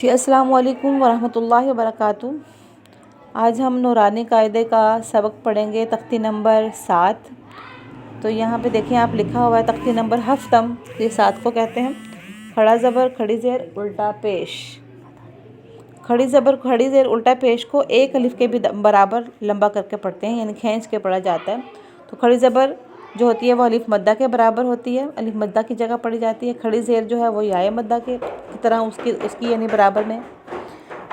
जी अस्सलामु अलैकुम वरहमतुल्लाहि वबरकातुहू। आज हम नूरानी कायदे का सबक पढ़ेंगे, तख्ती नंबर 7। तो यहाँ पे देखें आप लिखा हुआ है तख्ती नंबर हफ्तम, ये 7 को कहते हैं। खड़ा ज़बर खड़ी ज़ेर उल्टा पेश। खड़ी ज़बर खड़ी ज़ेर उल्टा पेश को एक अलिफ के भी बराबर लंबा करके पढ़ते हैं, यानी खींच के पढ़ा जाता है। तो खड़ी ज़बर जो होती है वो अलिफ मद्दा के बराबर होती है, अलिफ मद्दा की जगह पढ़ी जाती है। खड़ी ज़ेर जो है वो याए मद्दा की तरह उसकी यानी बराबर में,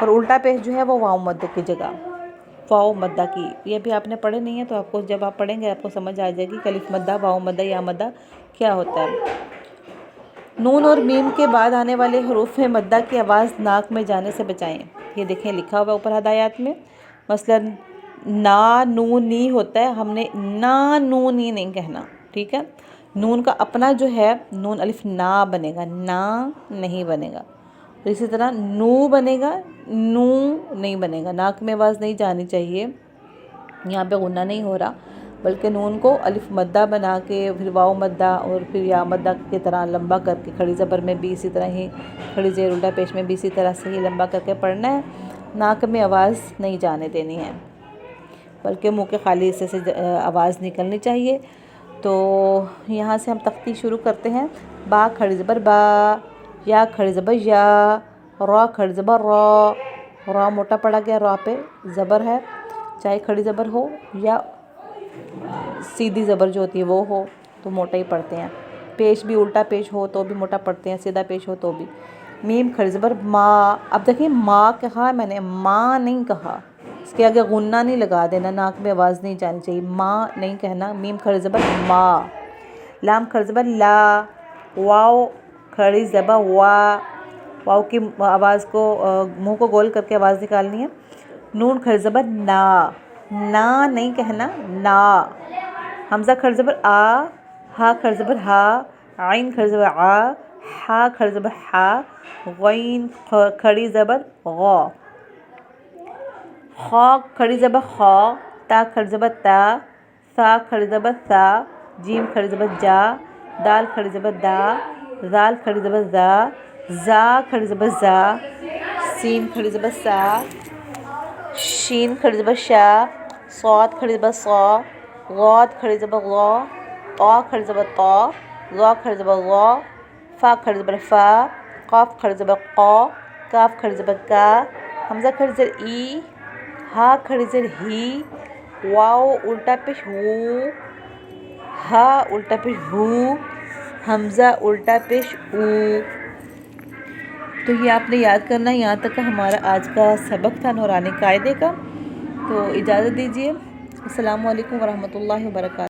और उल्टा पेश जो है वो वाव मद्दा की जगह वाव मद्दा की। ये भी आपने पढ़े नहीं है, तो आपको जब आप पढ़ेंगे आपको समझ आ जाएगी कि अलिफ मद्दा, वाव मद्दा, या मद्दा क्या होता है। नून और मीम के बाद आने वाले हरूफ मद्दा की आवाज़ नाक में जाने से बचाएं। ये देखें लिखा हुआ ऊपर हदायत में, मसलन ना नून नी होता है, हमने ना नून नी नहीं कहना, ठीक है। नून का अपना जो है नून अलिफ ना बनेगा, ना नहीं बनेगा। तो इसी तरह नू बनेगा, नू नहीं बनेगा। नाक में आवाज़ नहीं जानी चाहिए, यहाँ पे गुन्ना नहीं हो रहा, बल्कि नून को अलिफ मद्दा बना के फिर वाव मद्दा और फिर या मद्दा की तरह लंबा करके, खड़ी ज़बर में भी इसी तरह ही, खड़ी ज़ेर उल्टा पेश में भी इसी तरह से ही लंबा करके पढ़ना है। नाक में आवाज़ नहीं जाने देनी है, बल्कि मुंह के खाली हिस्से से आवाज़ निकलनी चाहिए। तो यहाँ से हम तख्ती शुरू करते हैं। बा खड़ी ज़बर बा, या खड़ी ज़बर या, रा खड़ी ज़बर रा। रा मोटा पड़ा गया, रा पे ज़बर है, चाहे खड़ी ज़बर हो या सीधी ज़बर जो होती है वो हो तो मोटा ही पढ़ते हैं। पेश भी उल्टा पेश हो तो भी मोटा पढ़ते हैं, सीधा पेश हो तो भी। मीम खड़ी ज़बर माँ। अब देखिए माँ कहा मैंने, माँ नहीं कहा, इसके आगे गुन्ना नहीं लगा देना, नाक में आवाज़ नहीं जानी चाहिए, माँ नहीं कहना। मीम खड़ी ज़बर माँ। लाम खड़ी ज़बर ला। वाव खड़ी ज़बर वा। वाव की आवाज़ को मुंह को गोल करके आवाज़ निकालनी है। नून खड़ी ज़बर ना। ना नहीं कहना, ना। हमज़ा खड़ी ज़बर आ। हा खड़ी ज़बर हा। आइन खड़ी ज़बर आ। हा खड़ी ज़बर हा। गैन खड़ी ज़बर गौ। खा खड़ी ज़बर खा। ता खड़ी ज़बर ता। सा खड़ी ज़बर सा। जीम खड़ी ज़बर जा। दाल खड़ी ज़बर दा। जाल खड़ी ज़बर जा। जा खड़ी ज़बर जा। सीन खड़ी ज़बर सा। शीन खड़ी ज़बर शा। सौद खड़ी ज़बर सौ। गौद खड़ी ज़बर गौ। तौ खड़ी ज़बर तौ। ज़ौ खड़ी ज़बर गौ। फ़ा खड़ी ज़बर फ़ा। क़ाफ खड़ी ज़बर क़ौ। काफ खड़ी ज़बर का। हमज़ा खड़ी ज़बर ई। हा खड़ी ज़बर ही। वाव उल्टा पेश वू। हा उल्टा पेश हू। हमज़ा उल्टा पेश ऊ। तो ये आपने याद करना है। यहाँ तक का हमारा आज का सबक था नूरानी कायदे का। तो इजाज़त दीजिए। अस्सलामु अलैकुम वरहमतुल्लाहि वबरकातुहू।